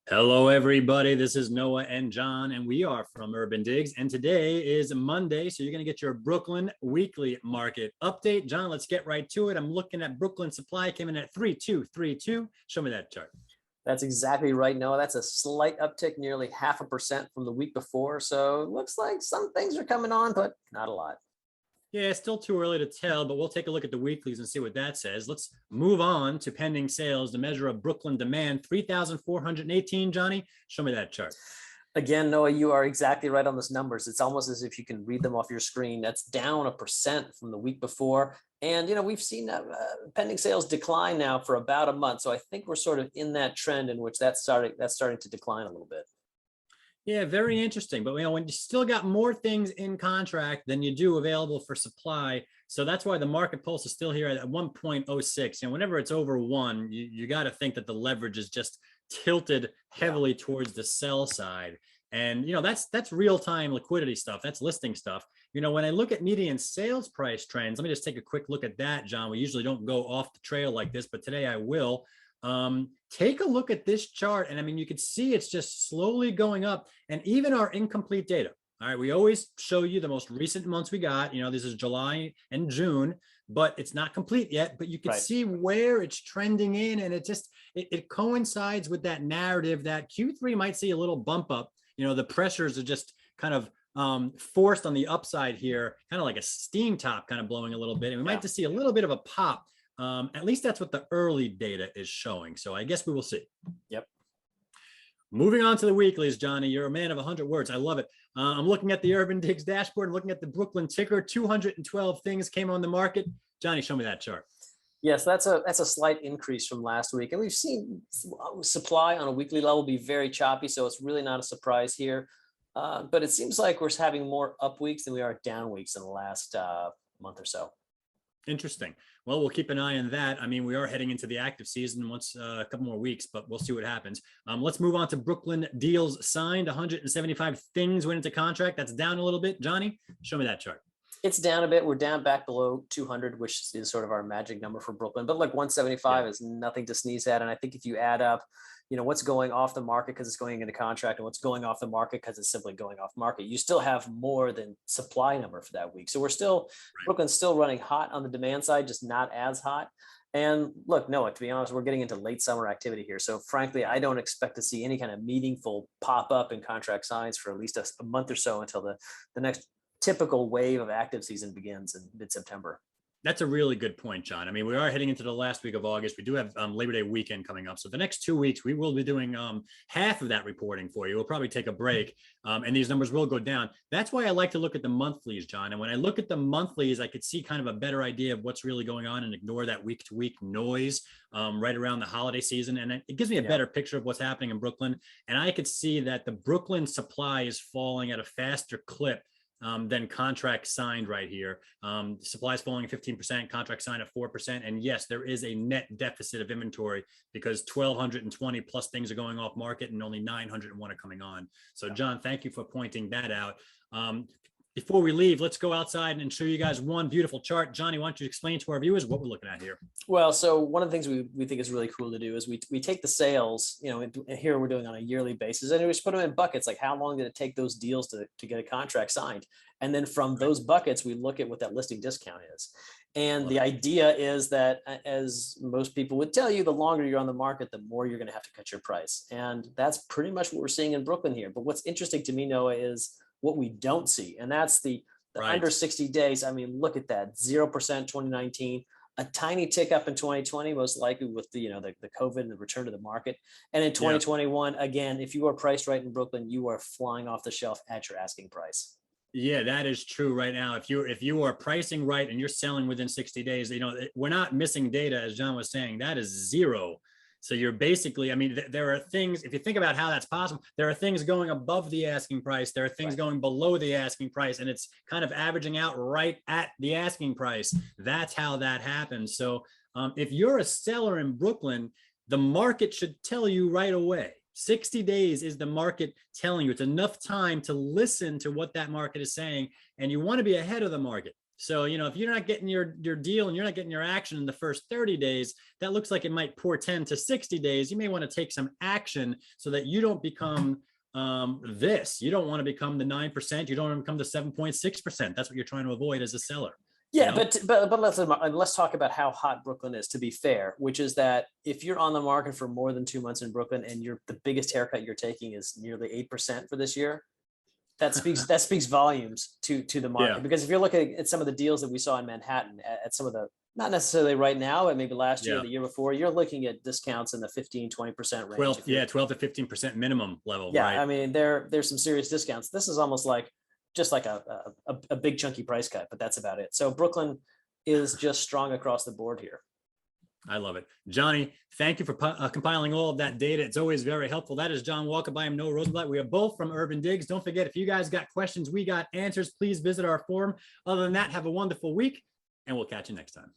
Hello, everybody. This is Noah and John, and we are from UrbanDigs. And today is Monday, so you're going to get your Brooklyn weekly market update. John, let's get right to it. I'm looking at Brooklyn supply came in at 3232. Show me that chart. That's exactly right, Noah. That's a slight uptick, nearly 0.5% from the week before. So it looks like some things are coming on, but not a lot. Yeah, it's still too early to tell, but we'll take a look at the weeklies and see what that says. Let's move on to pending sales, the measure of Brooklyn demand, 3,418, Johnny. Show me that chart. Again, Noah, you are exactly right on those numbers. It's almost as if you can read them off your screen. That's down 1% from the week before. And, we've seen pending sales decline now for about a month. So I think we're sort of in that trend in which that's starting to decline a little bit. Yeah, very interesting. But when you still got more things in contract than you do available for supply, so that's why the market pulse is still here at 1.06. Whenever it's over 1, you got to think that the leverage is just tilted heavily towards the sell side. And that's real-time liquidity stuff. That's listing stuff. When I look at median sales price trends, let me just take a quick look at that, John. We usually don't go off the trail like this, but today I will. Take a look at this chart, and you can see it's just slowly going up, and even our incomplete data. All right, we always show you the most recent months we got. This is July and June, but it's not complete yet. But you can see where it's trending in, and it coincides with that narrative that Q3 might see a little bump up. The pressures are just kind of forced on the upside here, kind of like a steam top kind of blowing a little bit, and we might just see a little bit of a pop. At least that's what the early data is showing. So I guess we will see. Yep. Moving on to the weeklies, Johnny, you're a man of 100 words. I love it. I'm looking at the UrbanDigs dashboard and looking at the Brooklyn ticker. 212 things came on the market. Johnny, show me that chart. Yes, that's a slight increase from last week. And we've seen supply on a weekly level be very choppy. So it's really not a surprise here. But it seems like we're having more up weeks than we are down weeks in the last month or so. Interesting. Well, we'll keep an eye on that. We are heading into the active season once a couple more weeks, but we'll see what happens. Let's move on to Brooklyn deals signed. 175 things went into contract. That's down a little bit. Johnny, show me that chart. It's down a bit. We're down back below 200, which is sort of our magic number for Brooklyn. But look, 175 is nothing to sneeze at. And I think if you add up, what's going off the market because it's going into contract and what's going off the market because it's simply going off market, you still have more than supply number for that week. So we're still, Brooklyn's still running hot on the demand side, just not as hot. And look, Noah, to be honest, we're getting into late summer activity here. So frankly, I don't expect to see any kind of meaningful pop up in contract signs for at least a month or so until the next typical wave of active season begins in mid-September. That's a really good point, John. We are heading into the last week of August. We do have Labor Day weekend coming up. So the next 2 weeks, we will be doing half of that reporting for you. We'll probably take a break and these numbers will go down. That's why I like to look at the monthlies, John. And when I look at the monthlies, I could see kind of a better idea of what's really going on and ignore that week-to-week noise right around the holiday season. And it gives me a better picture of what's happening in Brooklyn. And I could see that the Brooklyn supply is falling at a faster clip than contract signed right here. Supply is falling at 15%, contract signed at 4%. And yes, there is a net deficit of inventory because 1,220 plus things are going off market and only 901 are coming on. So John, thank you for pointing that out. Before we leave, let's go outside and show you guys one beautiful chart. Johnny, why don't you explain to our viewers what we're looking at here? Well, so one of the things we think is really cool to do is we take the sales, here we're doing on a yearly basis, and we just put them in buckets. Like how long did it take those deals to get a contract signed? And then from those buckets, we look at what that listing discount is. And the idea is that, as most people would tell you, the longer you're on the market, the more you're going to have to cut your price. And that's pretty much what we're seeing in Brooklyn here. But what's interesting to me, Noah, is what we don't see. And that's the under 60 days. Look at that, 0% 2019, a tiny tick up in 2020, most likely with the COVID and the return to the market. And in 2021, again, if you are priced right in Brooklyn, you are flying off the shelf at your asking price. Yeah, that is true right now. If you are pricing right and you're selling within 60 days, we're not missing data, as John was saying. That is zero. So you're basically, there are things, if you think about how that's possible, there are things going above the asking price. There are things going below the asking price, and it's kind of averaging out right at the asking price. That's how that happens. So if you're a seller in Brooklyn, the market should tell you right away. 60 days is the market telling you. It's enough time to listen to what that market is saying, and you want to be ahead of the market. So, if you're not getting your deal and you're not getting your action in the first 30 days, that looks like it might portend to 60 days. You may want to take some action so that you don't become this. You don't want to become the 9%. You don't want to become the 7.6%. That's what you're trying to avoid as a seller. Yeah, but let's talk about how hot Brooklyn is, to be fair, which is that if you're on the market for more than 2 months in Brooklyn and the biggest haircut you're taking is nearly 8% for this year, that speaks volumes to the market. Yeah. Because if you're looking at some of the deals that we saw in Manhattan at some of the, not necessarily right now, but maybe last year, Yeah. the year before, you're looking at discounts in the 15-20% range. 12 to 15% minimum level. Yeah, right? I mean, there's some serious discounts. This is almost like just like a big chunky price cut, but that's about it. So Brooklyn is just strong across the board here. I love it. Johnny, thank you for compiling all of that data. It's always very helpful. That is John Walker. I am Noah Rosenblatt. We are both from UrbanDigs. Don't forget, if you guys got questions, we got answers. Please visit our forum. Other than that, have a wonderful week, and we'll catch you next time.